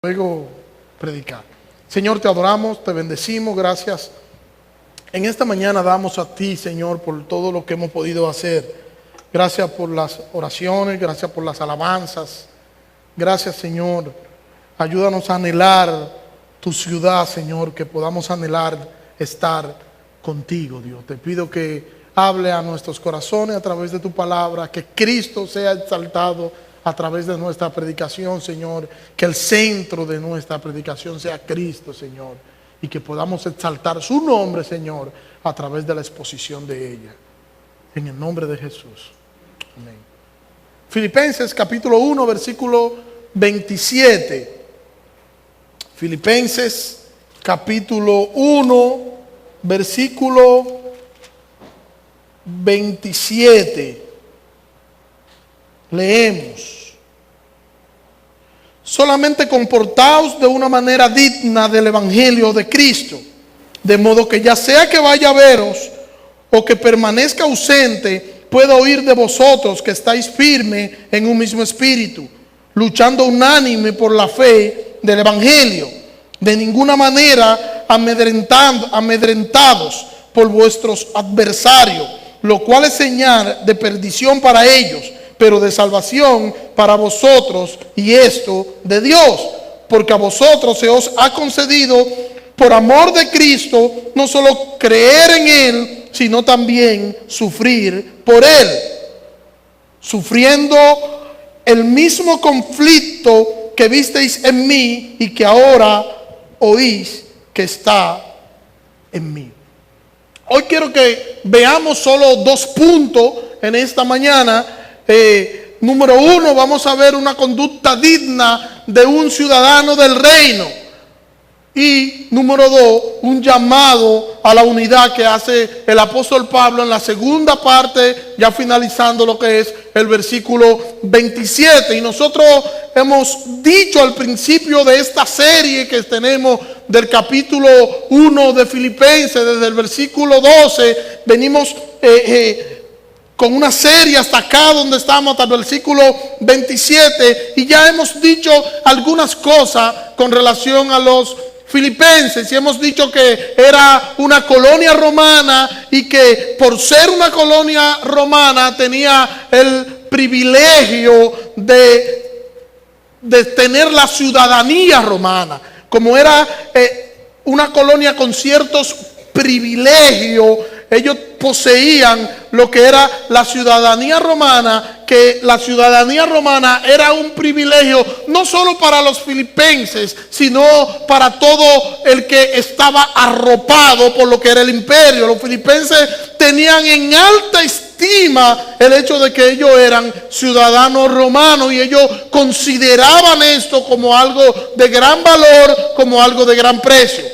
Luego predicar. Señor, te adoramos, te bendecimos, gracias. En esta mañana damos a ti, Señor, por todo lo que hemos podido hacer. Gracias por las oraciones, gracias por las alabanzas. Gracias, Señor. Ayúdanos a anhelar tu ciudad, Señor, que podamos anhelar estar contigo, Dios. Te pido que hable a nuestros corazones a través de tu palabra, que Cristo sea exaltado a través de nuestra predicación, Señor, que el centro de nuestra predicación sea Cristo, Señor, y que podamos exaltar su nombre, Señor, a través de la exposición de ella. En el nombre de Jesús. Amén. Filipenses capítulo 1, versículo 27. Filipenses capítulo 1, versículo 27. Leemos: solamente comportaos de una manera digna del evangelio de Cristo, de modo que ya sea que vaya a veros o que permanezca ausente, pueda oír de vosotros que estáis firmes en un mismo espíritu, luchando unánime por la fe del evangelio, de ninguna manera amedrentados por vuestros adversarios, lo cual es señal de perdición para ellos, pero de salvación para vosotros, y esto de Dios, porque a vosotros se os ha concedido por amor de Cristo no solo creer en Él, sino también sufrir por Él, sufriendo el mismo conflicto que visteis en mí y que ahora oís que está en mí. Hoy quiero que veamos solo 2 puntos en esta mañana. Número 1, vamos a ver una conducta digna de un ciudadano del reino. Y número 2, un llamado a la unidad que hace el apóstol Pablo en la segunda parte, ya finalizando lo que es el versículo 27. Y nosotros hemos dicho al principio de esta serie que tenemos del capítulo 1 de Filipenses, desde el versículo 12, venimos con una serie hasta acá donde estamos, hasta el versículo 27, y ya hemos dicho algunas cosas con relación a los filipenses, y hemos dicho que era una colonia romana y que por ser una colonia romana tenía el privilegio de tener la ciudadanía romana. Como era una colonia con ciertos privilegios, ellos poseían lo que era la ciudadanía romana, que la ciudadanía romana era un privilegio no solo para los filipenses, sino para todo el que estaba arropado por lo que era el imperio. Los filipenses tenían en alta estima el hecho de que ellos eran ciudadanos romanos, y ellos consideraban esto como algo de gran valor, como algo de gran precio.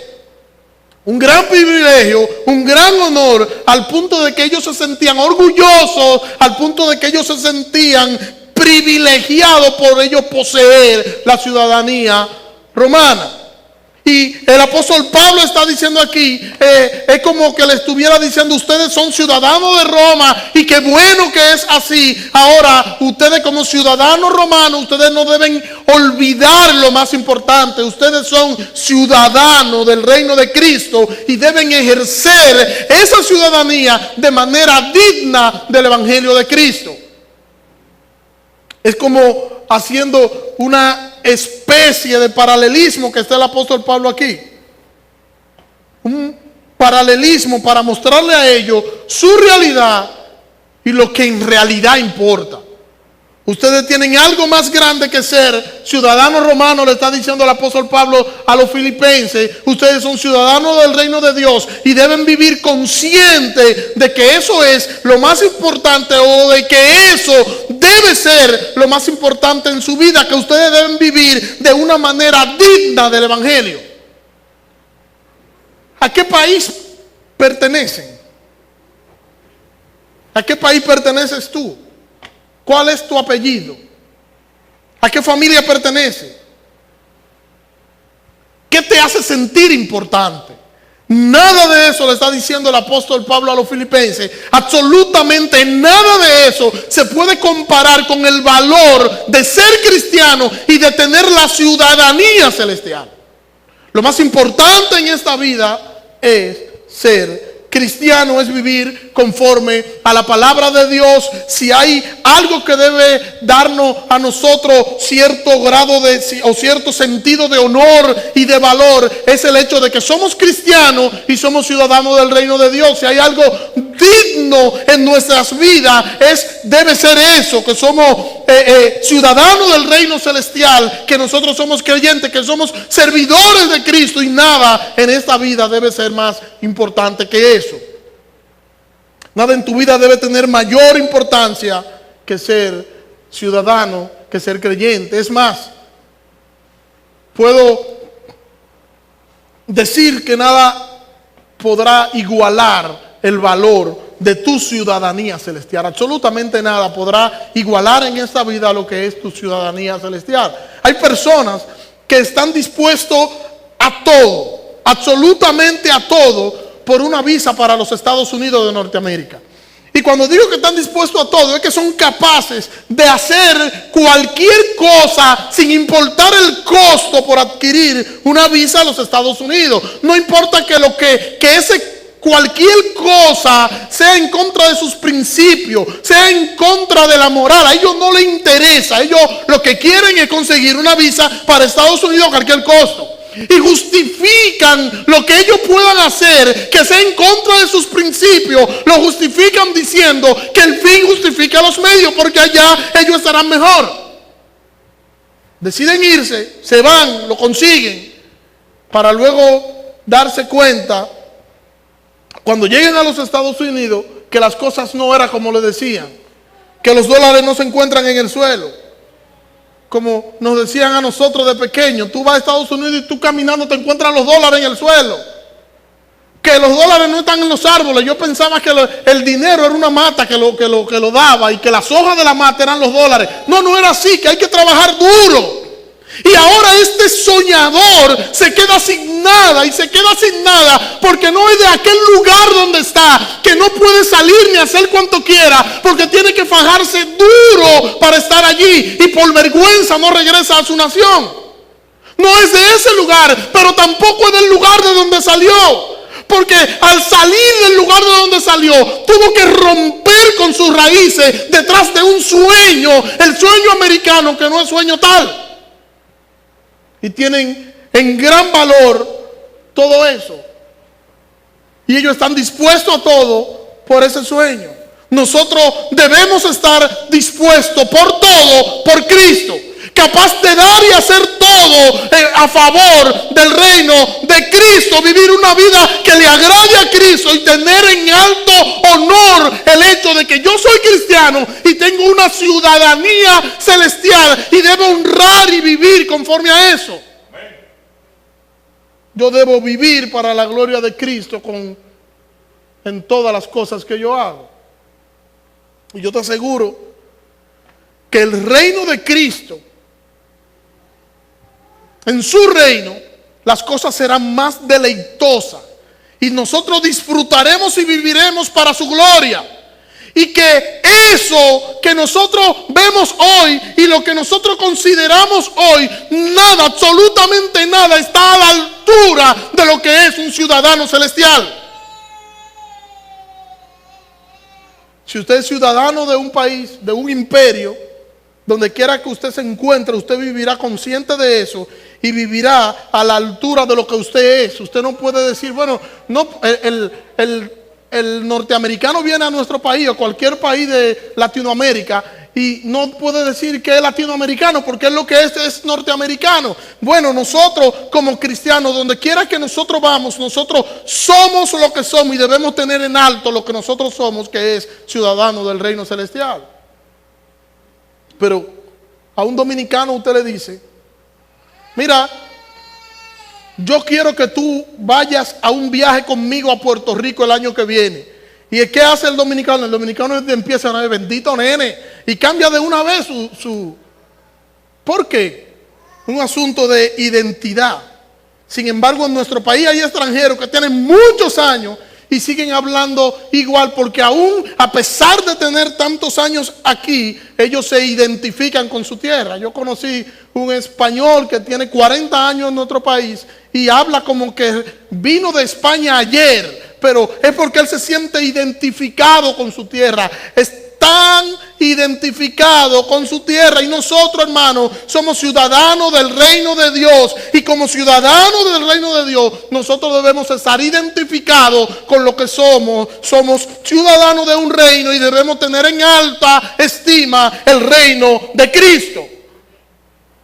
Un gran privilegio, un gran honor, al punto de que ellos se sentían orgullosos, al punto de que ellos se sentían privilegiados por ellos poseer la ciudadanía romana. Y el apóstol Pablo está diciendo aquí, es como que le estuviera diciendo: ustedes son ciudadanos de Roma, y qué bueno que es así. Ahora, ustedes como ciudadanos romanos, ustedes no deben olvidar lo más importante. Ustedes son ciudadanos del reino de Cristo y deben ejercer esa ciudadanía de manera digna del evangelio de Cristo. Es como haciendo una especie de paralelismo que está el apóstol Pablo aquí. Un paralelismo para mostrarle a ellos su realidad y lo que en realidad importa. Ustedes tienen algo más grande que ser ciudadanos romanos, le está diciendo el apóstol Pablo a los filipenses. Ustedes son ciudadanos del reino de Dios y deben vivir conscientes de que eso es lo más importante, o de que eso debe ser lo más importante en su vida, que ustedes deben vivir de una manera digna del evangelio. ¿A qué país pertenecen? ¿A qué país perteneces tú? ¿Cuál es tu apellido? ¿A qué familia pertenece? ¿Qué te hace sentir importante? Nada de eso le está diciendo el apóstol Pablo a los filipenses. Absolutamente nada de eso se puede comparar con el valor de ser cristiano y de tener la ciudadanía celestial. Lo más importante en esta vida es ser cristiano, es vivir conforme a la palabra de Dios. Si hay algo que debe darnos a nosotros cierto grado o cierto sentido de honor y de valor, es el hecho de que somos cristianos y somos ciudadanos del reino de Dios. Si hay algo digno en nuestras vidas, debe ser eso, que somos ciudadanos del reino celestial, que nosotros somos creyentes, que somos servidores de Cristo, y nada en esta vida debe ser más importante que eso. Nada en tu vida debe tener mayor importancia que ser ciudadano, que ser creyente. Es más, puedo decir que nada podrá igualar el valor de tu ciudadanía celestial. Absolutamente nada podrá igualar en esta vida lo que es tu ciudadanía celestial. Hay personas que están dispuestos a todo, absolutamente a todo, por una visa para los Estados Unidos de Norteamérica. Y cuando digo que están dispuestos a todo, es que son capaces de hacer cualquier cosa sin importar el costo por adquirir una visa a los Estados Unidos. No importa cualquier cosa sea en contra de sus principios, sea en contra de la moral. A ellos no les interesa. Ellos lo que quieren es conseguir una visa para Estados Unidos a cualquier costo. Y justifican lo que ellos puedan hacer que sea en contra de sus principios. Lo justifican diciendo que el fin justifica los medios, porque allá ellos estarán mejor. Deciden irse, se van, lo consiguen, para luego darse cuenta, cuando lleguen a los Estados Unidos, que las cosas no eran como les decían, que los dólares no se encuentran en el suelo. Como nos decían a nosotros de pequeños, tú vas a Estados Unidos y tú caminando te encuentras los dólares en el suelo. Que los dólares no están en los árboles. Yo pensaba que el dinero era una mata que lo daba, y que las hojas de la mata eran los dólares. No, no era así, que hay que trabajar duro. Y ahora este soñador se queda sin nada, y se queda sin nada porque no es de aquel lugar donde está, que no puede salir ni hacer cuanto quiera, porque tiene que fajarse duro para estar allí, y por vergüenza no regresa a su nación. No es de ese lugar, pero tampoco es del lugar de donde salió. Porque al salir del lugar de donde salió, tuvo que romper con sus raíces detrás de un sueño, el sueño americano, que no es sueño tal. Y tienen en gran valor todo eso. Y ellos están dispuestos a todo por ese sueño. Nosotros debemos estar dispuestos por todo, por Cristo. Capaz de dar y hacer todo a favor del reino de Cristo. Vivir una vida que le agrade a Cristo y tener en alto honor el hecho de que yo soy cristiano y tengo una ciudadanía celestial y debo honrar y vivir conforme a eso. Yo debo vivir para la gloria de Cristo en todas las cosas que yo hago. Y yo te aseguro que el reino de Cristo, en su reino, las cosas serán más deleitosas y nosotros disfrutaremos y viviremos para su gloria. Y que eso que nosotros vemos hoy y lo que nosotros consideramos hoy, nada, absolutamente nada, está a la altura de lo que es un ciudadano celestial. Si usted es ciudadano de un país, de un imperio, donde quiera que usted se encuentre, usted vivirá consciente de eso y vivirá a la altura de lo que usted es. Usted no puede decir, bueno, no, el norteamericano viene a nuestro país o cualquier país de Latinoamérica y no puede decir que es latinoamericano porque es lo que es norteamericano. Bueno, nosotros como cristianos, donde quiera que nosotros vamos, nosotros somos lo que somos y debemos tener en alto lo que nosotros somos, que es ciudadanos del reino celestial. Pero a un dominicano usted le dice, mira, yo quiero que tú vayas a un viaje conmigo a Puerto Rico el año que viene. ¿Y qué hace el dominicano? El dominicano empieza a decir, bendito nene, y cambia de una vez su... ¿Por qué? Un asunto de identidad. Sin embargo, en nuestro país hay extranjeros que tienen muchos años y siguen hablando igual, porque aún a pesar de tener tantos años aquí, ellos se identifican con su tierra. Yo conocí un español que tiene 40 años en nuestro país y habla como que vino de España ayer, pero es porque él se siente identificado con su tierra. Tan identificado con su tierra. Y nosotros, hermanos, somos ciudadanos del reino de Dios, y como ciudadanos del reino de Dios nosotros debemos estar identificados con lo que somos. Somos ciudadanos de un reino y debemos tener en alta estima el reino de Cristo.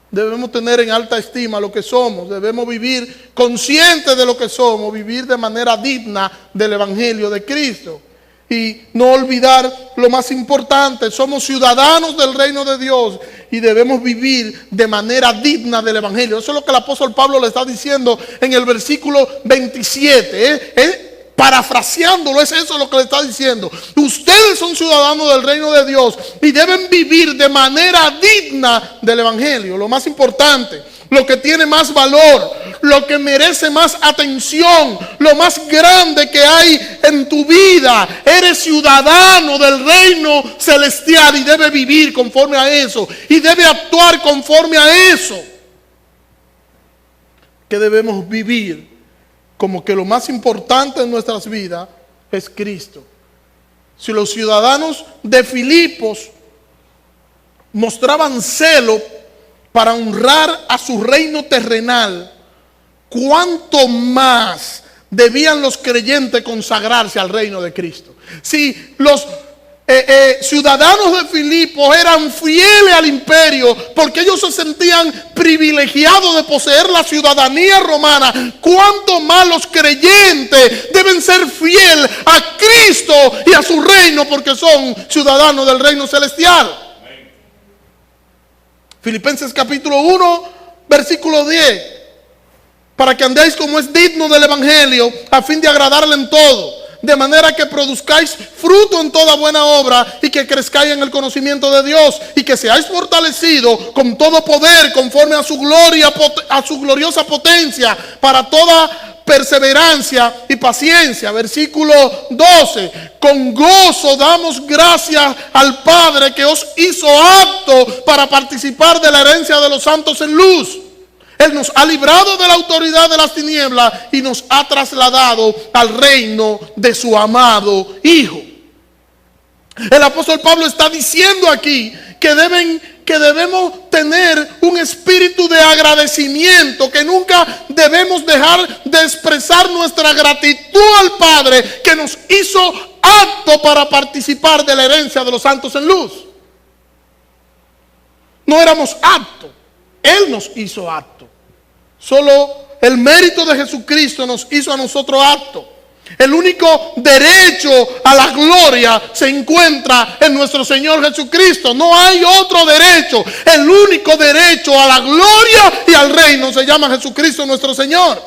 Debemos tener en alta estima lo que somos. Debemos vivir conscientes de lo que somos, vivir de manera digna del evangelio de Cristo. Y no olvidar lo más importante: somos ciudadanos del reino de Dios y debemos vivir de manera digna del evangelio. Eso es lo que el apóstol Pablo le está diciendo en el versículo 27. Parafraseándolo, es eso lo que le está diciendo. Ustedes son ciudadanos del reino de Dios y deben vivir de manera digna del evangelio. Lo más importante, lo que tiene más valor, lo que merece más atención, lo más grande que hay en tu vida. Eres ciudadano del reino celestial y debe vivir conforme a eso, y debe actuar conforme a eso. Que debemos vivir como que lo más importante en nuestras vidas es Cristo. Si los ciudadanos de Filipos mostraban celo para honrar a su reino terrenal, ¿cuánto más debían los creyentes consagrarse al reino de Cristo? Si los ciudadanos de Filipos eran fieles al imperio porque ellos se sentían privilegiados de poseer la ciudadanía romana, ¿cuánto más los creyentes deben ser fieles a Cristo y a su reino porque son ciudadanos del reino celestial? Filipenses capítulo 1, versículo 10. Para que andéis como es digno del evangelio, a fin de agradarle en todo, de manera que produzcáis fruto en toda buena obra y que crezcáis en el conocimiento de Dios, y que seáis fortalecidos con todo poder conforme a su gloria, a su gloriosa potencia, para toda perseverancia y paciencia. Versículo 12. Con gozo damos gracias al Padre que os hizo apto para participar de la herencia de los santos en luz. Él nos ha librado de la autoridad de las tinieblas y nos ha trasladado al reino de su amado Hijo. El apóstol Pablo está diciendo aquí que debemos tener un espíritu de agradecimiento, que nunca debemos dejar de expresar nuestra gratitud al Padre que nos hizo apto para participar de la herencia de los santos en luz. No éramos aptos, Él nos hizo apto. Solo el mérito de Jesucristo nos hizo a nosotros aptos. El único derecho a la gloria se encuentra en nuestro Señor Jesucristo. No hay otro derecho. El único derecho a la gloria y al reino se llama Jesucristo nuestro Señor.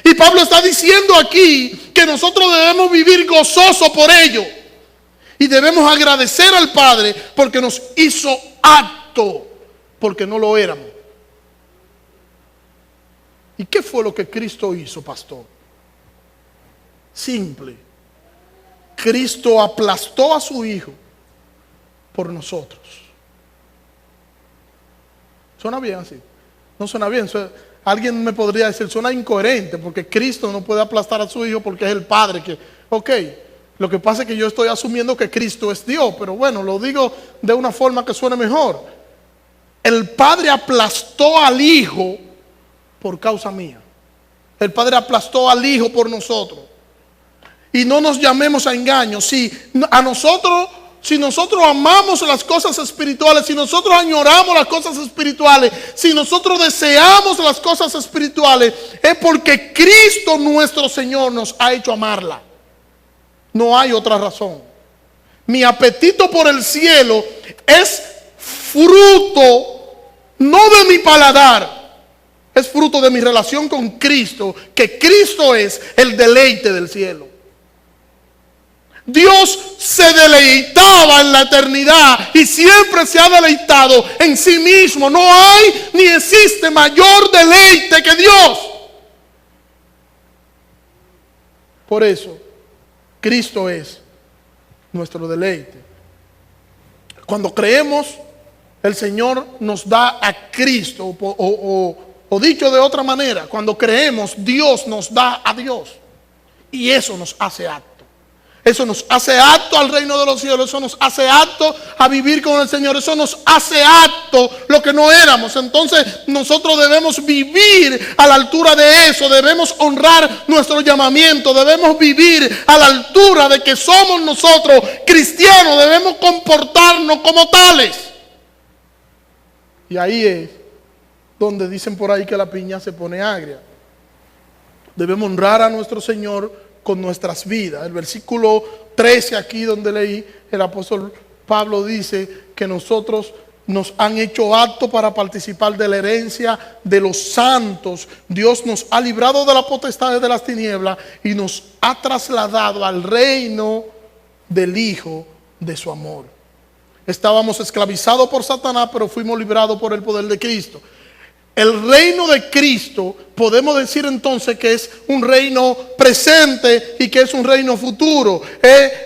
Y Pablo está diciendo aquí que nosotros debemos vivir gozosos por ello. Y debemos agradecer al Padre porque nos hizo apto, porque no lo éramos. ¿Y qué fue lo que Cristo hizo, pastor? Simple. Cristo aplastó a su Hijo por nosotros. ¿Suena bien así? No suena bien. Alguien me podría decir, suena incoherente, porque Cristo no puede aplastar a su Hijo porque es el Padre que... Ok, lo que pasa es que yo estoy asumiendo que Cristo es Dios, pero bueno, lo digo de una forma que suene mejor. El Padre aplastó al Hijo por causa mía. El Padre aplastó al Hijo por nosotros. Y no nos llamemos a engaño. Si nosotros amamos las cosas espirituales, si nosotros añoramos las cosas espirituales, si nosotros deseamos las cosas espirituales, es porque Cristo nuestro Señor nos ha hecho amarla. No hay otra razón. Mi apetito por el cielo es fruto no de mi paladar, es fruto de mi relación con Cristo, que Cristo es el deleite del cielo. Dios se deleitaba en la eternidad y siempre se ha deleitado en sí mismo. No hay ni existe mayor deleite que Dios. Por eso, Cristo es nuestro deleite. Cuando creemos, el Señor nos da a Cristo, o dicho de otra manera, cuando creemos, Dios nos da a Dios. Y eso nos hace apto. Eso nos hace apto al reino de los cielos. Eso nos hace apto a vivir con el Señor. Eso nos hace apto lo que no éramos. Entonces nosotros debemos vivir a la altura de eso. Debemos honrar nuestro llamamiento. Debemos vivir a la altura de que somos nosotros cristianos. Debemos comportarnos como tales. Y ahí es donde dicen por ahí que la piña se pone agria. Debemos honrar a nuestro Señor con nuestras vidas. El versículo 13 aquí donde leí, el apóstol Pablo dice que nosotros nos han hecho aptos para participar de la herencia de los santos. Dios nos ha librado de la potestad de las tinieblas y nos ha trasladado al reino del Hijo de su amor. Estábamos esclavizados por Satanás, pero fuimos librados por el poder de Cristo. El reino de Cristo, podemos decir entonces que es un reino presente y que es un reino futuro.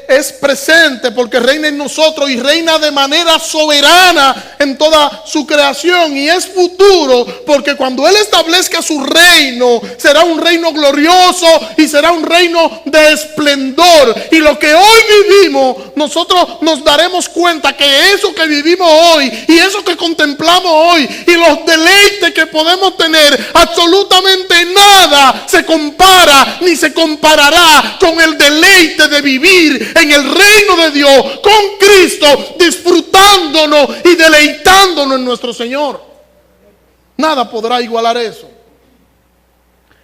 Es presente porque reina en nosotros y reina de manera soberana en toda su creación. Y es futuro porque cuando Él establezca su reino, será un reino glorioso y será un reino de esplendor. Y lo que hoy vivimos, nosotros nos daremos cuenta que eso que vivimos hoy y eso que contemplamos hoy y los deleites que podemos tener, absolutamente nada se compara ni se comparará con el deleite de vivir en el reino de Dios con Cristo, disfrutándonos y deleitándonos en nuestro Señor. Nada podrá igualar eso.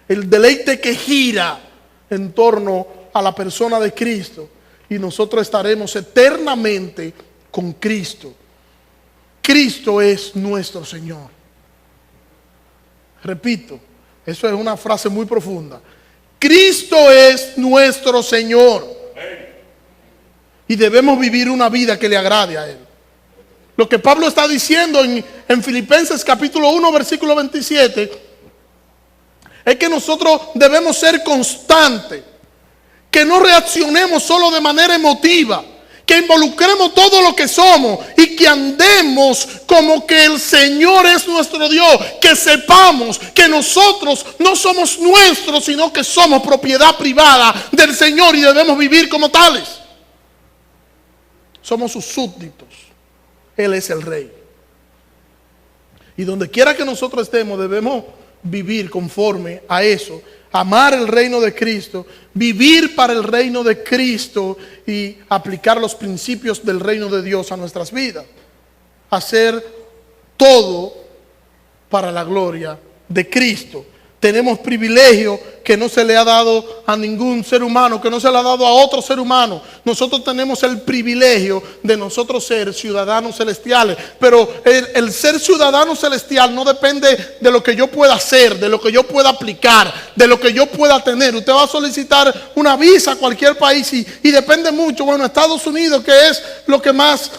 El deleite que gira en torno a la persona de Cristo, y nosotros estaremos eternamente con Cristo. Cristo es nuestro Señor. Repito, eso es una frase muy profunda. Cristo es nuestro Señor. Y debemos vivir una vida que le agrade a Él. Lo que Pablo está diciendo en Filipenses capítulo 1, versículo 27, es que nosotros debemos ser constantes. Que no reaccionemos solo de manera emotiva. Que involucremos todo lo que somos y que andemos como que el Señor es nuestro Dios. Que sepamos que nosotros no somos nuestros, sino que somos propiedad privada del Señor y debemos vivir como tales. Somos sus súbditos. Él es el Rey. Y donde quiera que nosotros estemos, debemos vivir conforme a eso. Amar el reino de Cristo, vivir para el reino de Cristo y aplicar los principios del reino de Dios a nuestras vidas. Hacer todo para la gloria de Cristo. Tenemos privilegio que no se le ha dado a ningún ser humano, que no se le ha dado a otro ser humano. Nosotros tenemos el privilegio de nosotros ser ciudadanos celestiales. Pero el ser ciudadano celestial no depende de lo que yo pueda hacer, de lo que yo pueda aplicar, de lo que yo pueda tener. Usted va a solicitar una visa a cualquier país y depende mucho. Bueno, Estados Unidos, que es lo que más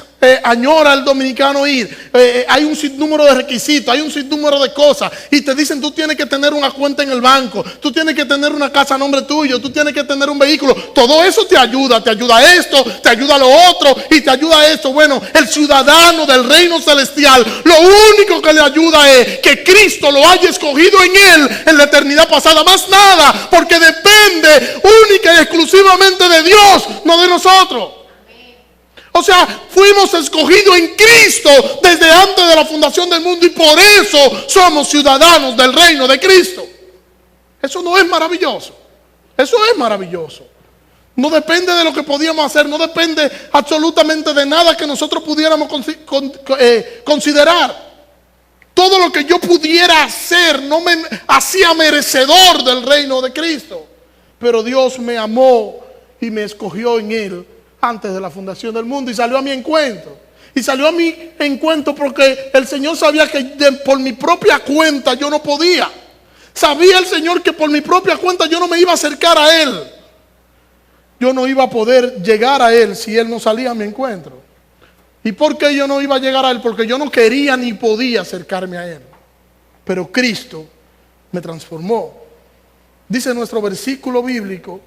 añora el dominicano ir, hay un sinnúmero de requisitos, hay un sinnúmero de cosas y te dicen tú tienes que tener una cuenta en el banco, tú tienes que tener una casa a nombre tuyo, tú tienes que tener un vehículo. Todo eso te ayuda a esto, te ayuda a lo otro y te ayuda a esto. Bueno, el ciudadano del reino celestial, lo único que le ayuda es que Cristo lo haya escogido en él en la eternidad pasada, más nada, porque depende única y exclusivamente de Dios, no de nosotros. O sea, fuimos escogidos en Cristo desde antes de la fundación del mundo y por eso somos ciudadanos del reino de Cristo. Eso no es maravilloso. Eso es maravilloso. No depende de lo que podíamos hacer, no depende absolutamente de nada que nosotros pudiéramos considerar. Todo lo que yo pudiera hacer no me hacía merecedor del reino de Cristo. Pero Dios me amó y me escogió en Él antes de la fundación del mundo y salió a mi encuentro. Y salió a mi encuentro porque el Señor sabía que por mi propia cuenta yo no podía. Sabía el Señor que por mi propia cuenta yo no me iba a acercar a Él. Yo no iba a poder llegar a Él si Él no salía a mi encuentro. ¿Y por qué yo no iba a llegar a Él? Porque yo no quería ni podía acercarme a Él. Pero Cristo me transformó. Dice nuestro versículo bíblico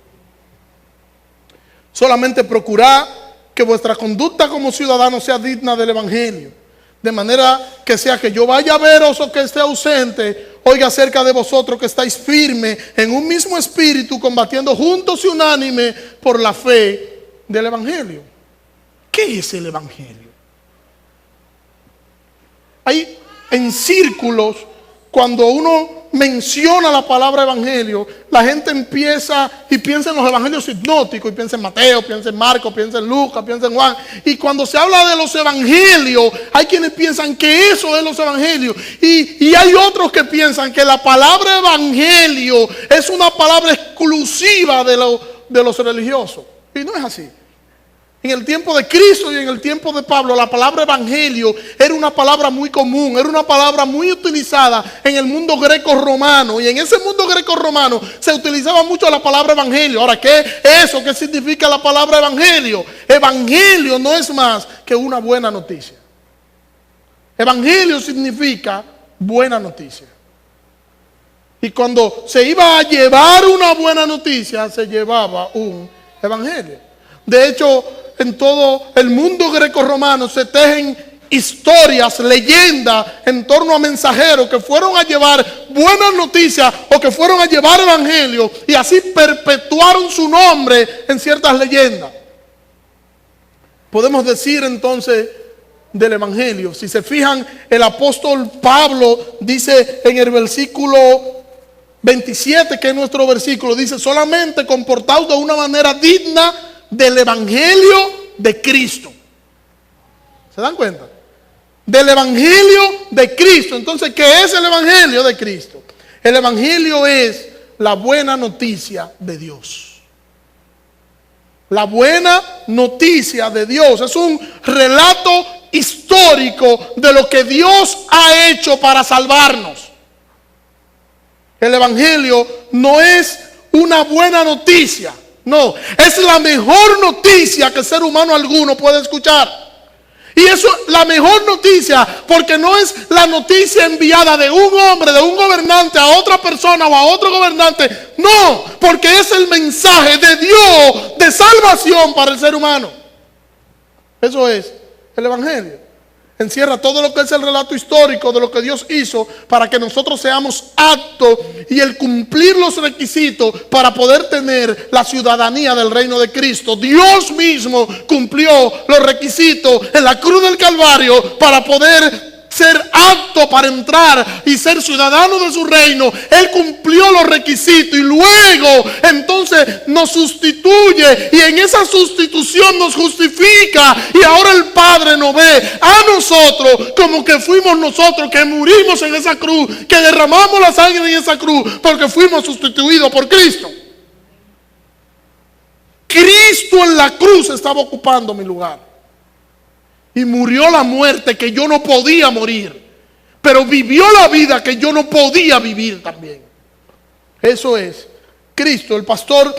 Solamente procurad que vuestra conducta como ciudadanos sea digna del Evangelio, de manera que sea que yo vaya a veros o que esté ausente, oiga acerca de vosotros que estáis firmes en un mismo espíritu, combatiendo juntos y unánime por la fe del Evangelio. ¿Qué es el Evangelio? Hay en círculos, cuando uno menciona la palabra evangelio, la gente empieza y piensa en los evangelios hipnóticos, y piensa en Mateo, piensa en Marcos, piensa en Lucas, piensa en Juan. Y cuando se habla de los evangelios, hay quienes piensan que eso es los evangelios. Y hay otros que piensan que la palabra evangelio es una palabra exclusiva de los religiosos. Y no es así. En el tiempo de Cristo y en el tiempo de Pablo, la palabra evangelio era una palabra muy común, era una palabra muy utilizada en el mundo greco-romano. Y en ese mundo greco-romano se utilizaba mucho la palabra evangelio. Ahora, ¿qué es eso? ¿Qué significa la palabra evangelio? Evangelio no es más que una buena noticia. Evangelio significa buena noticia. Y cuando se iba a llevar una buena noticia, se llevaba un evangelio. De hecho, en todo el mundo greco-romano se tejen historias, leyendas en torno a mensajeros que fueron a llevar buenas noticias o que fueron a llevar evangelio, y así perpetuaron su nombre en ciertas leyendas. Podemos decir entonces del evangelio, si se fijan, el apóstol Pablo dice en el versículo 27, que es nuestro versículo, dice: solamente comportaos de una manera digna del evangelio de Cristo. ¿Se dan cuenta? Del evangelio de Cristo. Entonces, ¿qué es el evangelio de Cristo? El evangelio es la buena noticia de Dios. La buena noticia de Dios es un relato histórico de lo que Dios ha hecho para salvarnos. El evangelio no es una buena noticia. No, es la mejor noticia que el ser humano alguno puede escuchar. Y eso es la mejor noticia, porque no es la noticia enviada de un hombre, de un gobernante a otra persona o a otro gobernante. No, porque es el mensaje de Dios de salvación para el ser humano. Eso es el evangelio. Encierra todo lo que es el relato histórico de lo que Dios hizo para que nosotros seamos aptos y el cumplir los requisitos para poder tener la ciudadanía del reino de Cristo. Dios mismo cumplió los requisitos en la cruz del Calvario para poder ser apto para entrar y ser ciudadano de su reino. Él cumplió los requisitos y luego entonces nos sustituye, y en esa sustitución nos justifica, y ahora el Padre nos ve a nosotros como que fuimos nosotros que murimos en esa cruz, que derramamos la sangre en esa cruz, porque fuimos sustituidos por Cristo. Cristo en la cruz estaba ocupando mi lugar. Y murió la muerte que yo no podía morir, pero vivió la vida que yo no podía vivir también. Eso es Cristo. El pastor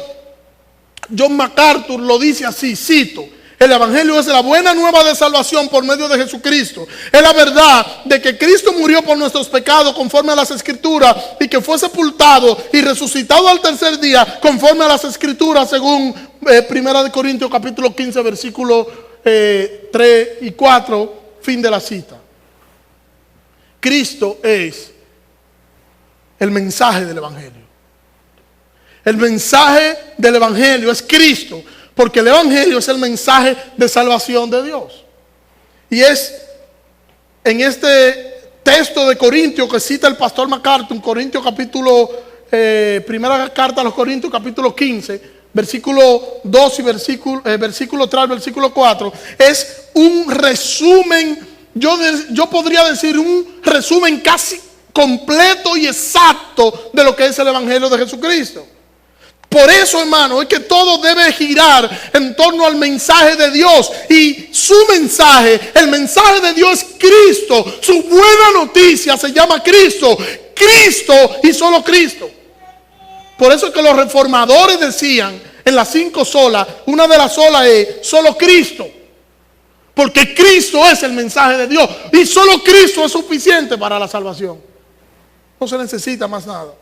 John MacArthur lo dice así, cito: el evangelio es la buena nueva de salvación por medio de Jesucristo. Es la verdad de que Cristo murió por nuestros pecados conforme a las Escrituras, y que fue sepultado y resucitado al tercer día conforme a las Escrituras, según 1 Corintios capítulo 15 versículo 3 y 4, fin de la cita. Cristo es el mensaje del evangelio. El mensaje del evangelio es Cristo, porque el evangelio es el mensaje de salvación de Dios. Y es en este texto de Corintios que cita el pastor MacArthur, Corintios capítulo, primera carta a los Corintios capítulo 15, versículo 2 y versículo 3, versículo 4, es un resumen, yo podría decir un resumen casi completo y exacto de lo que es el evangelio de Jesucristo. Por eso, hermano, es que todo debe girar en torno al mensaje de Dios, y su mensaje, el mensaje de Dios es Cristo. Su buena noticia se llama Cristo, Cristo y solo Cristo. Por eso es que los reformadores decían en las 5 solas, una de las solas es solo Cristo, porque Cristo es el mensaje de Dios y solo Cristo es suficiente para la salvación. No se necesita más nada.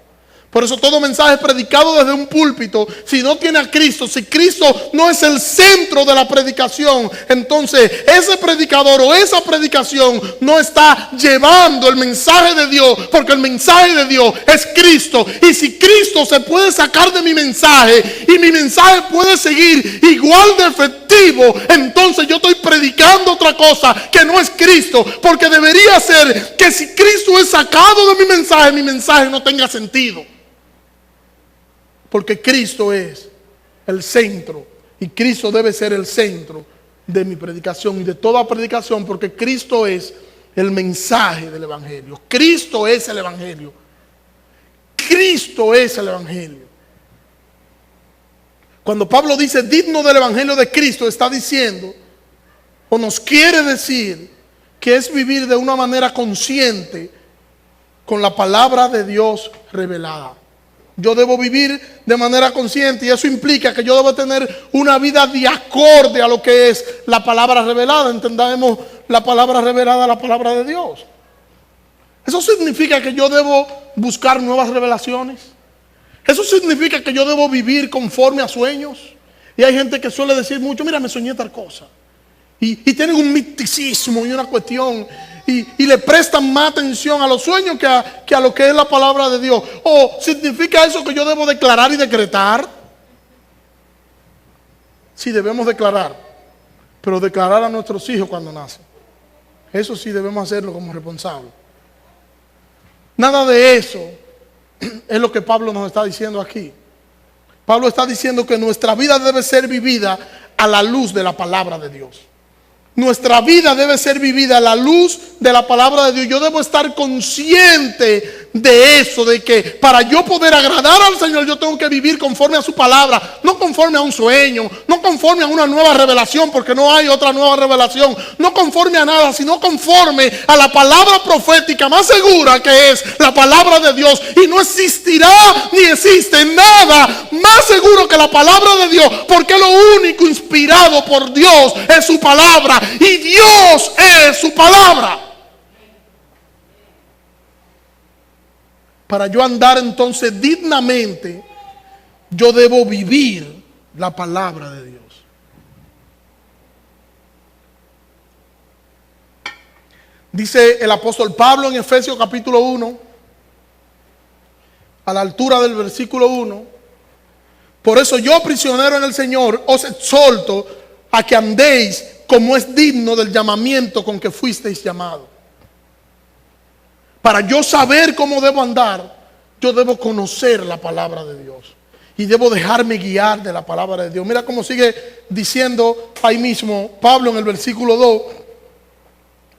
Por eso todo mensaje predicado desde un púlpito, si no tiene a Cristo, si Cristo no es el centro de la predicación, entonces ese predicador o esa predicación no está llevando el mensaje de Dios, porque el mensaje de Dios es Cristo. Y si Cristo se puede sacar de mi mensaje y mi mensaje puede seguir igual de efectivo, entonces yo estoy predicando otra cosa que no es Cristo, porque debería ser que si Cristo es sacado de mi mensaje no tenga sentido. Porque Cristo es el centro y Cristo debe ser el centro de mi predicación y de toda predicación, porque Cristo es el mensaje del Evangelio. Cristo es el Evangelio. Cristo es el Evangelio. Cuando Pablo dice digno del Evangelio de Cristo, está diciendo o nos quiere decir que es vivir de una manera consciente con la palabra de Dios revelada. Yo debo vivir de manera consciente y eso implica que yo debo tener una vida de acorde a lo que es la palabra revelada. Entendamos la palabra revelada, la palabra de Dios. Eso significa que yo debo buscar nuevas revelaciones. Eso significa que yo debo vivir conforme a sueños. Y hay gente que suele decir mucho, mira, me soñé tal cosa. Y tienen un misticismo y una cuestión. Y le prestan más atención a los sueños que a lo que es la palabra de Dios. ¿O significa eso que yo debo declarar y decretar? Sí, debemos declarar. Pero declarar a nuestros hijos cuando nacen. Eso sí debemos hacerlo como responsables. Nada de eso es lo que Pablo nos está diciendo aquí. Pablo está diciendo que nuestra vida debe ser vivida a la luz de la palabra de Dios. Nuestra vida debe ser vivida a la luz de la palabra de Dios. Yo debo estar consciente de eso, de que para yo poder agradar al Señor yo tengo que vivir conforme a su palabra, no conforme a un sueño, no conforme a una nueva revelación, porque no hay otra nueva revelación, no conforme a nada, sino conforme a la palabra profética más segura, que es la palabra de Dios. Y no existirá ni existe nada más seguro que la palabra de Dios, porque lo único inspirado por Dios es su palabra. Y Dios es su palabra. Para yo andar entonces dignamente, yo debo vivir la palabra de Dios. Dice el apóstol Pablo en Efesios capítulo 1, a la altura del versículo 1: por eso yo, prisionero en el Señor, os exhorto a que andéis como es digno del llamamiento con que fuisteis llamados. Para yo saber cómo debo andar, yo debo conocer la palabra de Dios. Y debo dejarme guiar de la palabra de Dios. Mira cómo sigue diciendo ahí mismo Pablo en el versículo 2.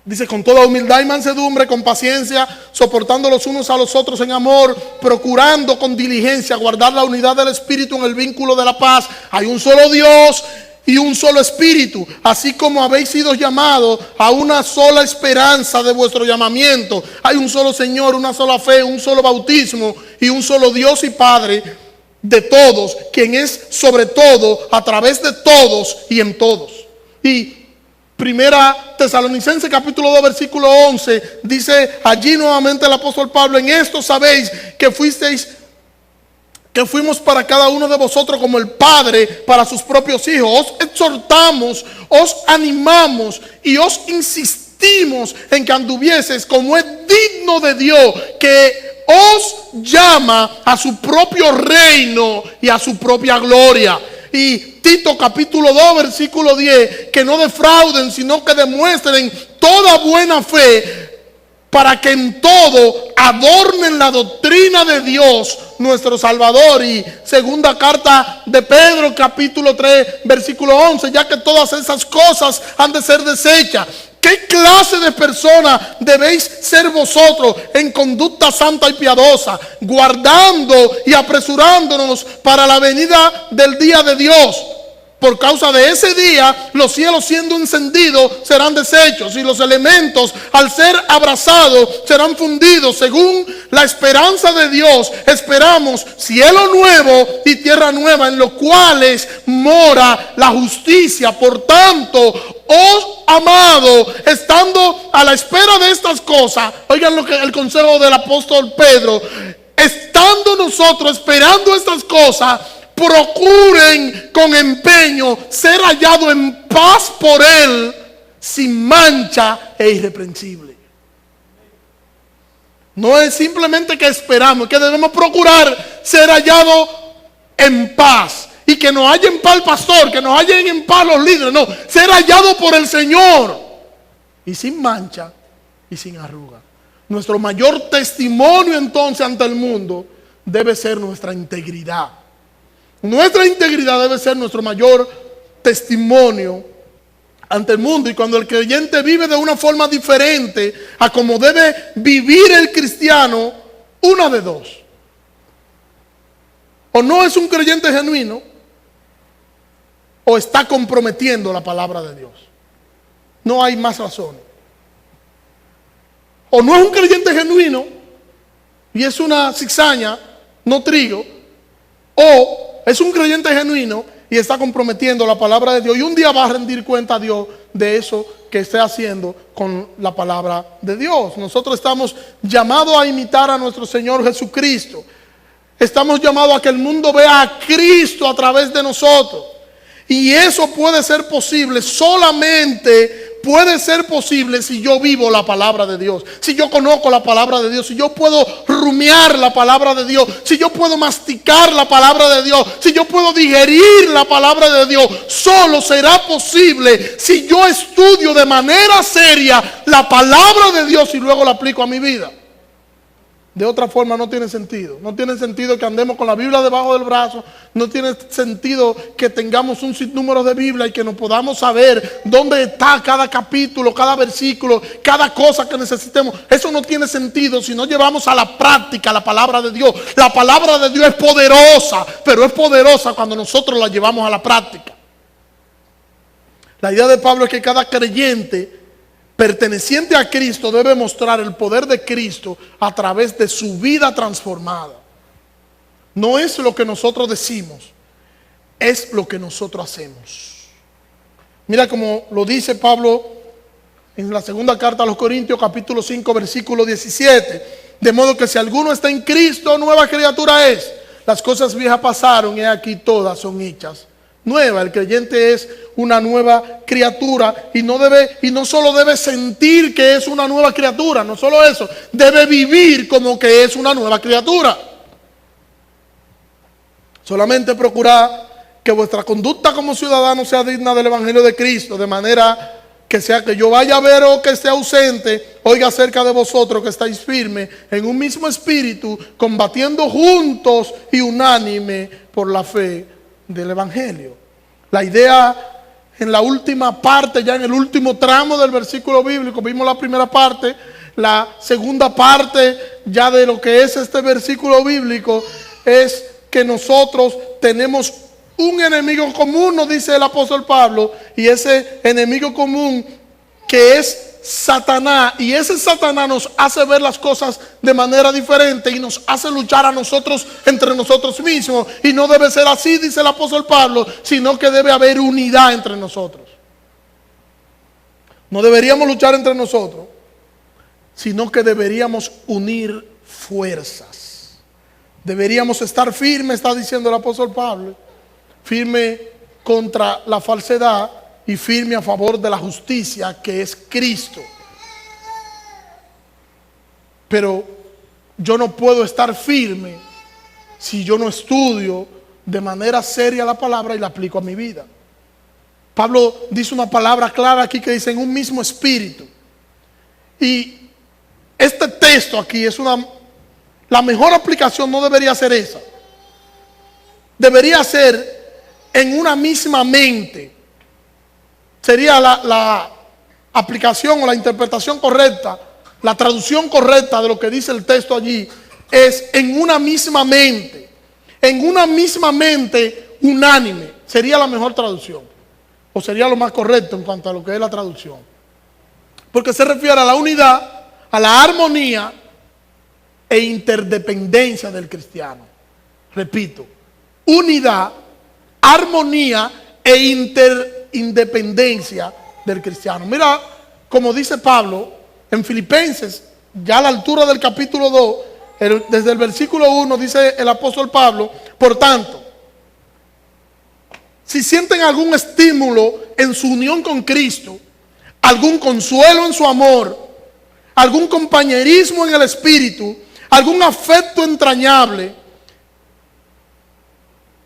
Dice: con toda humildad y mansedumbre, con paciencia, soportando los unos a los otros en amor, procurando con diligencia guardar la unidad del Espíritu en el vínculo de la paz. Hay un solo Dios y un solo Espíritu, así como habéis sido llamados a una sola esperanza de vuestro llamamiento. Hay un solo Señor, una sola fe, un solo bautismo y un solo Dios y Padre de todos, quien es sobre todo, a través de todos y en todos. Y Primera Tesalonicenses capítulo 2 versículo 11 dice allí nuevamente el apóstol Pablo: en esto sabéis que fuimos para cada uno de vosotros como el Padre para sus propios hijos. Os exhortamos, os animamos y os insistimos en que anduvieseis como es digno de Dios, que os llama a su propio reino y a su propia gloria. Y Tito capítulo 2 versículo 10: que no defrauden, sino que demuestren toda buena fe, para que en todo adornen la doctrina de Dios nuestro Salvador. Y segunda carta de Pedro capítulo 3 versículo 11: ya que todas esas cosas han de ser deshechas, ¿qué clase de persona debéis ser vosotros en conducta santa y piadosa, guardando y apresurándonos para la venida del día de Dios? Por causa de ese día, los cielos siendo encendidos serán deshechos, y los elementos al ser abrasados serán fundidos. Según la esperanza de Dios, esperamos cielo nuevo y tierra nueva, en los cuales mora la justicia. Por tanto, oh amado, estando a la espera de estas cosas, oigan lo que el consejo del apóstol Pedro: estando nosotros nosotros, esperando estas cosas, procuren con empeño ser hallado en paz por Él, sin mancha e irreprensible. No es simplemente que esperamos, es que debemos procurar ser hallados en paz. Y que nos hallen en paz el pastor, que nos hallen en paz los líderes. No, ser hallado por el Señor. Y sin mancha y sin arruga. Nuestro mayor testimonio entonces ante el mundo debe ser nuestra integridad. Nuestra integridad debe ser nuestro mayor testimonio ante el mundo. Y cuando el creyente vive de una forma diferente a como debe vivir el cristiano, una de dos: o no es un creyente genuino, o está comprometiendo la palabra de Dios. No hay más razones. O no es un creyente genuino y es una cizaña, no trigo, o es un creyente genuino y está comprometiendo la palabra de Dios, y un día va a rendir cuenta a Dios de eso que esté haciendo con la palabra de Dios. Nosotros estamos llamados a imitar a nuestro Señor Jesucristo. Estamos llamados a que el mundo vea a Cristo a través de nosotros. Y eso puede ser posible, solamente puede ser posible si yo vivo la palabra de Dios, si yo conozco la palabra de Dios, si yo puedo rumiar la palabra de Dios, si yo puedo masticar la palabra de Dios, si yo puedo digerir la palabra de Dios. Solo será posible si yo estudio de manera seria la palabra de Dios y luego la aplico a mi vida. De otra forma no tiene sentido. No tiene sentido que andemos con la Biblia debajo del brazo. No tiene sentido que tengamos un sinnúmero de Biblia y que nos podamos saber dónde está cada capítulo, cada versículo, cada cosa que necesitemos. Eso no tiene sentido si no llevamos a la práctica la palabra de Dios. La palabra de Dios es poderosa, pero es poderosa cuando nosotros la llevamos a la práctica. La idea de Pablo es que cada creyente perteneciente a Cristo debe mostrar el poder de Cristo a través de su vida transformada. No es lo que nosotros decimos, es lo que nosotros hacemos. Mira como lo dice Pablo en la segunda carta a los Corintios, capítulo 5, versículo 17. De modo que si alguno está en Cristo, nueva criatura es. Las cosas viejas pasaron y aquí todas son hechas nueva. El creyente es una nueva criatura y no solo debe sentir que es una nueva criatura, no solo eso, debe vivir como que es una nueva criatura. Solamente procurar que vuestra conducta como ciudadano sea digna del Evangelio de Cristo, de manera que sea que yo vaya a ver o que esté ausente, oiga acerca de vosotros que estáis firmes en un mismo espíritu, combatiendo juntos y unánime por la fe del Evangelio. La idea en la última parte, ya en el último tramo del versículo bíblico, vimos la primera parte, la segunda parte ya de lo que es este versículo bíblico es que nosotros tenemos un enemigo común, nos dice el apóstol Pablo, y ese enemigo común que es Satanás, y ese Satanás nos hace ver las cosas de manera diferente y nos hace luchar a nosotros entre nosotros mismos, y no debe ser así, dice el apóstol Pablo, sino que debe haber unidad entre nosotros. No deberíamos luchar entre nosotros, sino que deberíamos unir fuerzas. Deberíamos estar firmes, está diciendo el apóstol Pablo, firme contra la falsedad y firme a favor de la justicia que es Cristo. Pero yo no puedo estar firme si yo no estudio de manera seria la palabra y la aplico a mi vida. Pablo dice una palabra clara aquí que dice en un mismo espíritu. Y este texto aquí es la mejor aplicación no debería ser esa. Debería ser en una misma mente. Sería la aplicación o la interpretación correcta, la traducción correcta de lo que dice el texto allí, es en una misma mente. En una misma mente unánime. Sería la mejor traducción. O sería lo más correcto en cuanto a lo que es la traducción. Porque se refiere a la unidad, a la armonía e interdependencia del cristiano. Repito, unidad, armonía e independencia del cristiano. Mira como dice Pablo en Filipenses, ya a la altura del capítulo 2, Desde el versículo 1 dice el apóstol Pablo: por tanto, si sienten algún estímulo en su unión con Cristo, algún consuelo en su amor, algún compañerismo en el espíritu, algún afecto entrañable,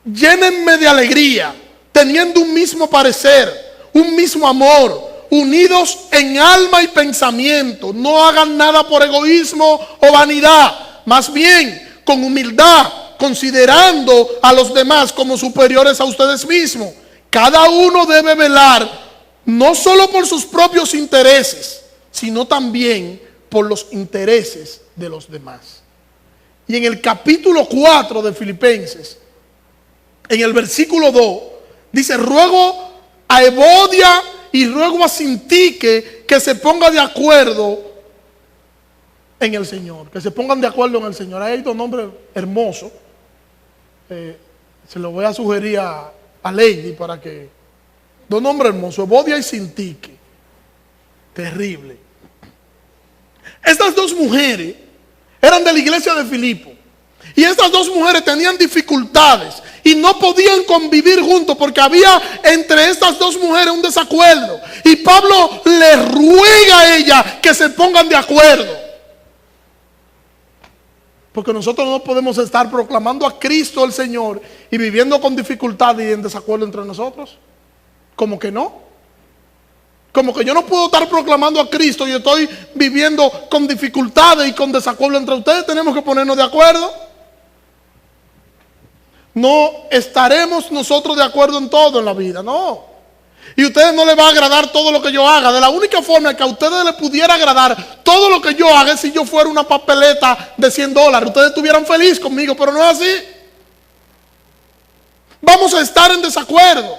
llénenme de alegría, teniendo un mismo parecer, un mismo amor, unidos en alma y pensamiento. No hagan nada por egoísmo o vanidad, más bien con humildad, considerando a los demás como superiores a ustedes mismos. Cada uno debe velar no solo por sus propios intereses, sino también por los intereses de los demás. Y en el capítulo 4 de Filipenses, en el versículo 2, dice: ruego a Evodia y ruego a Sintique que se ponga de acuerdo en el Señor, que se pongan de acuerdo en el Señor. Hay dos nombres hermosos. Se lo voy a sugerir a Lady para que... Dos nombres hermosos: Evodia y Sintique. Terrible. Estas dos mujeres eran de la iglesia de Filipo. Y estas dos mujeres tenían dificultades y no podían convivir juntos porque había entre estas dos mujeres un desacuerdo. Y Pablo le ruega a ella que se pongan de acuerdo. Porque nosotros no podemos estar proclamando a Cristo el Señor y viviendo con dificultad y en desacuerdo entre nosotros. ¿Cómo que no? Como que yo no puedo estar proclamando a Cristo y estoy viviendo con dificultades y con desacuerdo entre ustedes. Tenemos que ponernos de acuerdo. No estaremos nosotros de acuerdo en todo en la vida, no. Y a ustedes no les va a agradar todo lo que yo haga. De la única forma que a ustedes les pudiera agradar todo lo que yo haga es si yo fuera una papeleta de $100. Ustedes estuvieran felices conmigo, pero no es así. Vamos a estar en desacuerdo,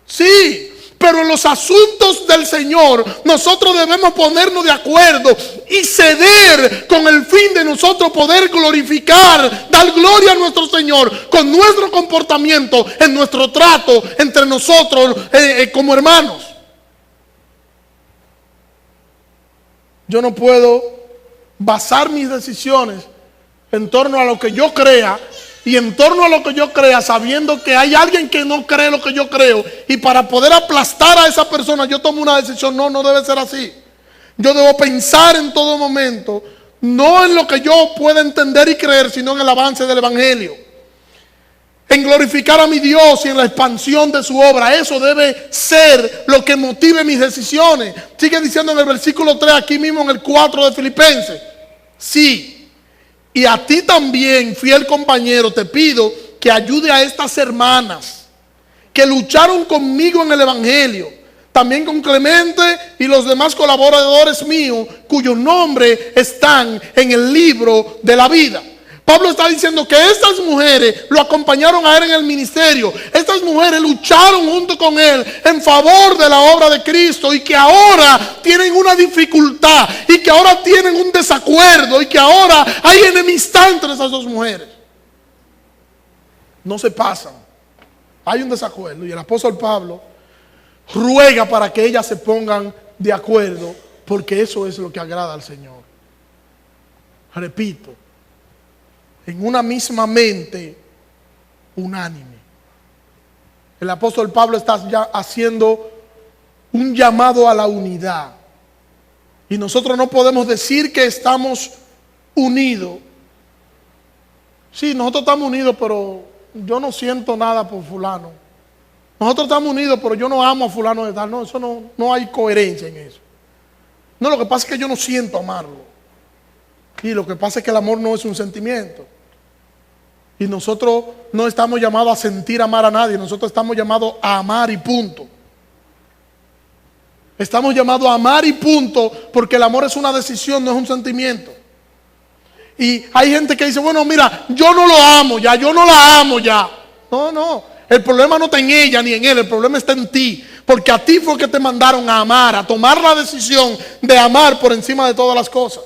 sí, pero en los asuntos del Señor nosotros debemos ponernos de acuerdo y ceder con el fin de nosotros poder glorificar, dar gloria a nuestro Señor con nuestro comportamiento, en nuestro trato entre nosotros como hermanos. Yo no puedo basar mis decisiones en torno a lo que yo crea y en torno a lo que yo crea, sabiendo que hay alguien que no cree lo que yo creo, y para poder aplastar a esa persona yo tomo una decisión. No debe ser así. Yo debo pensar en todo momento, no en lo que yo pueda entender y creer, sino en el avance del Evangelio, en glorificar a mi Dios y en la expansión de su obra. Eso debe ser lo que motive mis decisiones. Sigue diciendo en el versículo 3, aquí mismo en el 4 de Filipenses: sí, y a ti también, fiel compañero, te pido que ayude a estas hermanas que lucharon conmigo en el Evangelio, también con Clemente y los demás colaboradores míos, cuyos nombres están en el libro de la vida. Pablo está diciendo que estas mujeres lo acompañaron a él en el ministerio. Estas mujeres lucharon junto con él en favor de la obra de Cristo, y que ahora tienen una dificultad, y que ahora tienen un desacuerdo, y que ahora hay enemistad entre esas dos mujeres. No se pasan. Hay un desacuerdo y el apóstol Pablo ruega para que ellas se pongan de acuerdo, porque eso es lo que agrada al Señor. Repito, en una misma mente unánime. El apóstol Pablo está ya haciendo un llamado a la unidad. Y nosotros no podemos decir que estamos unidos. Sí, nosotros estamos unidos, pero yo no siento nada por fulano. Nosotros estamos unidos, pero yo no amo a fulano de tal. No, eso no hay coherencia en eso. No, lo que pasa es que yo no siento amarlo. Y lo que pasa es que el amor no es un sentimiento. Y nosotros no estamos llamados a sentir amar a nadie. Nosotros estamos llamados a amar y punto. Estamos llamados a amar y punto, porque el amor es una decisión, no es un sentimiento. Y hay gente que dice: bueno, mira, yo no lo amo ya, yo no la amo ya. No, el problema no está en ella ni en él, el problema está en ti. Porque a ti fue que te mandaron a amar, a tomar la decisión de amar por encima de todas las cosas.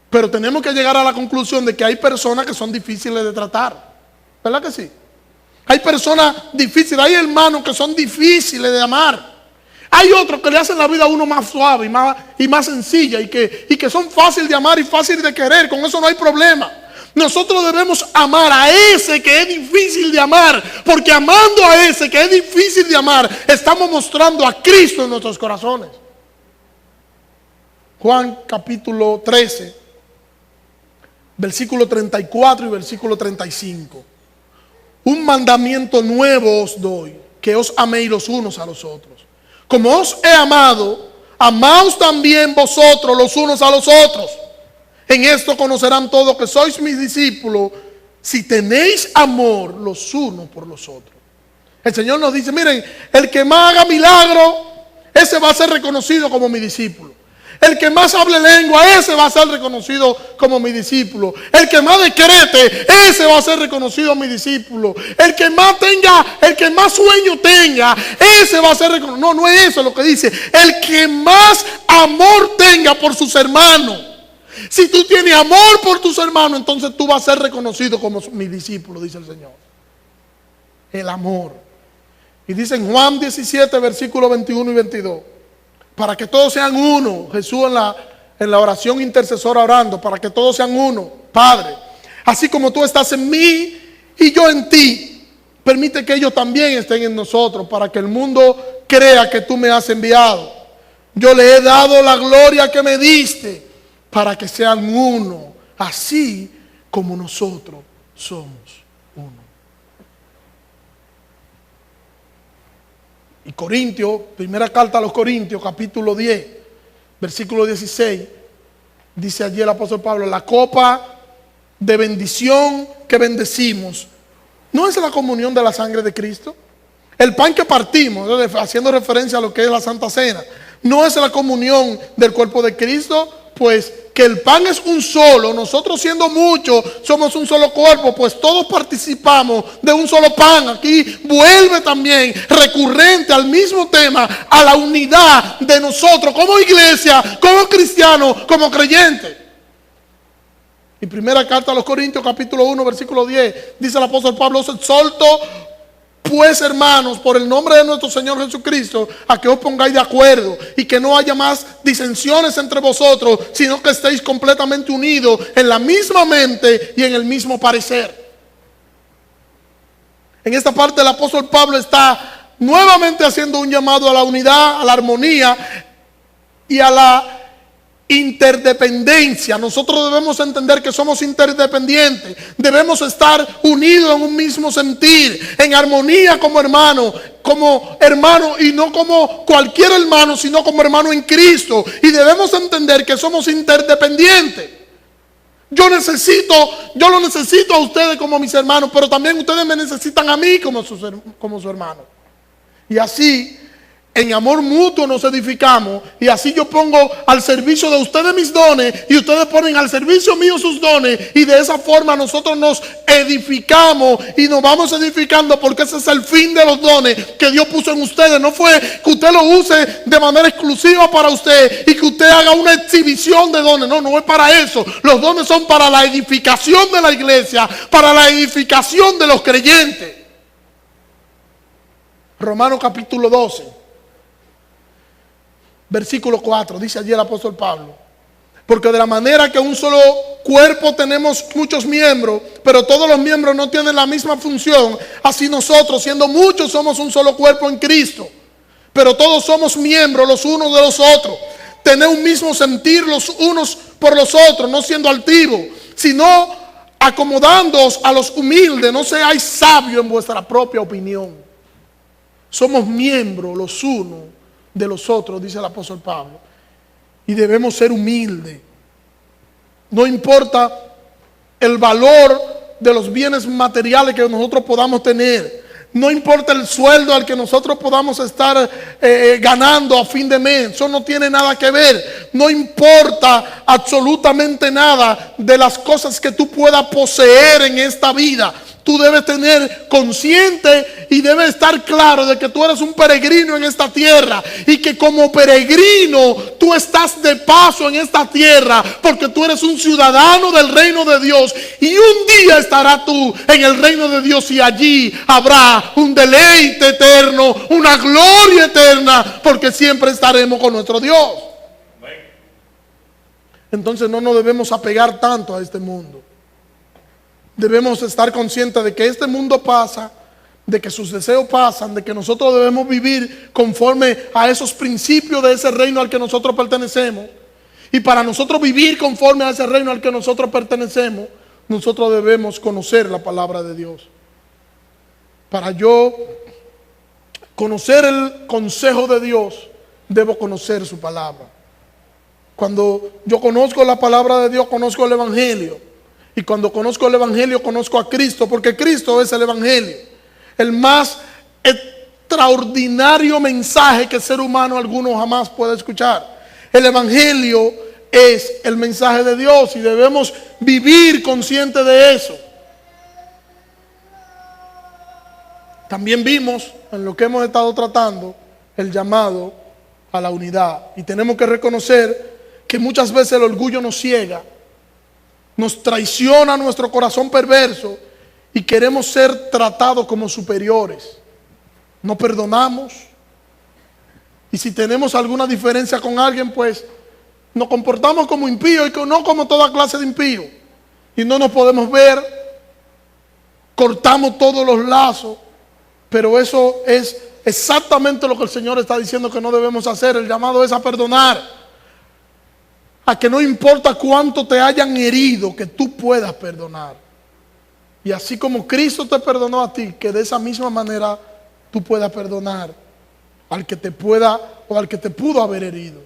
Pero tenemos que llegar a la conclusión de que hay personas que son difíciles de tratar. ¿Verdad que sí? Hay personas difíciles, hay hermanos que son difíciles de amar. Hay otros que le hacen la vida a uno más suave y más sencilla y que son fáciles de amar y fáciles de querer. Con eso no hay problema. Nosotros debemos amar a ese que es difícil de amar, porque amando a ese que es difícil de amar, estamos mostrando a Cristo en nuestros corazones. Juan capítulo 13, versículo 34 y versículo 35. Un mandamiento nuevo os doy, que os améis los unos a los otros. Como os he amado, amaos también vosotros los unos a los otros. En esto conocerán todos que sois mis discípulos, si tenéis amor los unos por los otros. El Señor nos dice, miren, el que más haga milagro, ese va a ser reconocido como mi discípulo. El que más hable lengua, ese va a ser reconocido como mi discípulo. El que más decrete, ese va a ser reconocido mi discípulo. El que más sueño tenga, ese va a ser reconocido. No es eso lo que dice. El que más amor tenga por sus hermanos. Si tú tienes amor por tus hermanos, entonces tú vas a ser reconocido como mi discípulo, dice el Señor. El amor. Y dice en Juan 17, versículos 21 y 22. Para que todos sean uno. Jesús en la oración intercesora orando. Para que todos sean uno. Padre, así como tú estás en mí y yo en ti, permite que ellos también estén en nosotros, para que el mundo crea que tú me has enviado. Yo le he dado la gloria que me diste, para que sean uno, así como nosotros somos uno. Y Corintios, primera carta a los Corintios, capítulo 10, versículo 16, dice allí el apóstol Pablo, la copa de bendición que bendecimos, ¿no es la comunión de la sangre de Cristo? El pan que partimos, haciendo referencia a lo que es la Santa Cena, ¿no es la comunión del cuerpo de Cristo? Pues que el pan es un solo, nosotros siendo muchos somos un solo cuerpo, pues todos participamos de un solo pan. Aquí vuelve también recurrente al mismo tema, a la unidad de nosotros como iglesia, como cristianos, como creyentes. Y primera carta a los Corintios capítulo 1 versículo 10 dice el apóstol Pablo, os exhorto pues, hermanos, por el nombre de nuestro Señor Jesucristo, a que os pongáis de acuerdo y que no haya más disensiones entre vosotros, sino que estéis completamente unidos en la misma mente y en el mismo parecer. En esta parte el apóstol Pablo está nuevamente haciendo un llamado a la unidad, a la armonía y a la interdependencia. Nosotros debemos entender que somos interdependientes. Debemos estar unidos en un mismo sentir, en armonía como hermano y no como cualquier hermano, sino como hermano en Cristo. Y debemos entender que somos interdependientes. Yo lo necesito a ustedes como mis hermanos, pero también ustedes me necesitan a mí como su hermano. Y así, en amor mutuo nos edificamos, y así yo pongo al servicio de ustedes mis dones y ustedes ponen al servicio mío sus dones, y de esa forma nosotros nos edificamos y nos vamos edificando, porque ese es el fin de los dones que Dios puso en ustedes. No fue que usted lo use de manera exclusiva para usted y que usted haga una exhibición de dones. No es para eso. Los dones son para la edificación de la iglesia, para la edificación de los creyentes. Romanos capítulo 12 versículo 4, dice allí el apóstol Pablo, porque de la manera que un solo cuerpo tenemos muchos miembros, pero todos los miembros no tienen la misma función, así nosotros, siendo muchos, somos un solo cuerpo en Cristo, pero todos somos miembros los unos de los otros. Tener un mismo sentir los unos por los otros, no siendo altivos, sino acomodándoos a los humildes. No seáis sabios en vuestra propia opinión. Somos miembros los unos de los otros, dice el apóstol Pablo, y debemos ser humildes. No importa el valor de los bienes materiales que nosotros podamos tener, no importa el sueldo al que nosotros podamos estar ganando a fin de mes, eso no tiene nada que ver. No importa absolutamente nada de las cosas que tú puedas poseer en esta vida. Tú debes tener consciente y debes estar claro de que tú eres un peregrino en esta tierra y que como peregrino tú estás de paso en esta tierra porque tú eres un ciudadano del reino de Dios y un día estarás tú en el reino de Dios y allí habrá un deleite eterno, una gloria eterna, porque siempre estaremos con nuestro Dios. Entonces no nos debemos apegar tanto a este mundo. Debemos estar conscientes de que este mundo pasa, de que sus deseos pasan, de que nosotros debemos vivir conforme a esos principios de ese reino al que nosotros pertenecemos. Y para nosotros vivir conforme a ese reino al que nosotros pertenecemos, nosotros debemos conocer la palabra de Dios. Para yo conocer el consejo de Dios, debo conocer su palabra. Cuando yo conozco la palabra de Dios, conozco el Evangelio. Y cuando conozco el Evangelio, conozco a Cristo, porque Cristo es el Evangelio. El más extraordinario mensaje que el ser humano alguno jamás puede escuchar. El Evangelio es el mensaje de Dios y debemos vivir conscientes de eso. También vimos en lo que hemos estado tratando el llamado a la unidad. Y tenemos que reconocer que muchas veces el orgullo nos ciega. Nos traiciona nuestro corazón perverso y queremos ser tratados como superiores. No perdonamos. Y si tenemos alguna diferencia con alguien, pues nos comportamos como impíos y no como toda clase de impíos. Y no nos podemos ver. Cortamos todos los lazos. Pero eso es exactamente lo que el Señor está diciendo que no debemos hacer. El llamado es a perdonar. A que no importa cuánto te hayan herido, que tú puedas perdonar. Y así como Cristo te perdonó a ti, que de esa misma manera tú puedas perdonar al que te pueda o al que te pudo haber herido.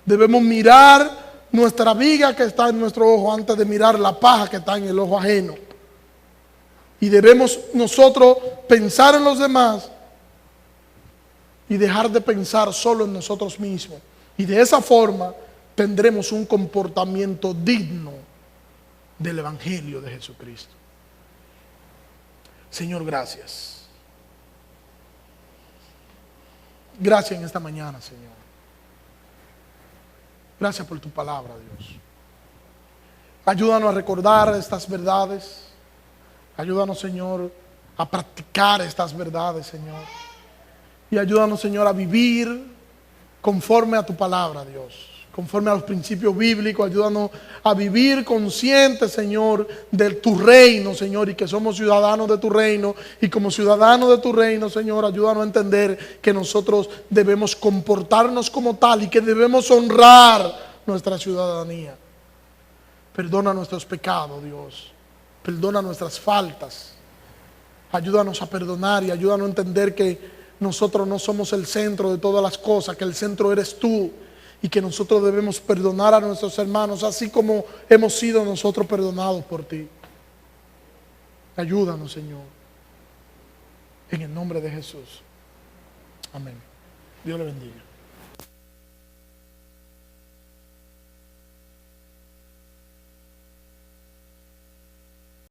Debemos mirar nuestra viga que está en nuestro ojo antes de mirar la paja que está en el ojo ajeno. Y debemos nosotros pensar en los demás y dejar de pensar solo en nosotros mismos. Y de esa forma tendremos un comportamiento digno del Evangelio de Jesucristo. Señor, gracias. Gracias en esta mañana, Señor. Gracias por tu palabra, Dios. Ayúdanos a recordar estas verdades. Ayúdanos, Señor, a practicar estas verdades, Señor. Y ayúdanos, Señor, a vivir conforme a tu palabra, Dios. Conforme a los principios bíblicos, ayúdanos a vivir conscientes, Señor, de tu reino, Señor, y que somos ciudadanos de tu reino. Y como ciudadanos de tu reino, Señor, ayúdanos a entender que nosotros debemos comportarnos como tal y que debemos honrar nuestra ciudadanía. Perdona nuestros pecados, Dios. Perdona nuestras faltas. Ayúdanos a perdonar y ayúdanos a entender que nosotros no somos el centro de todas las cosas, que el centro eres tú. Y que nosotros debemos perdonar a nuestros hermanos, así como hemos sido nosotros perdonados por ti. Ayúdanos, Señor. En el nombre de Jesús. Amén. Dios le bendiga.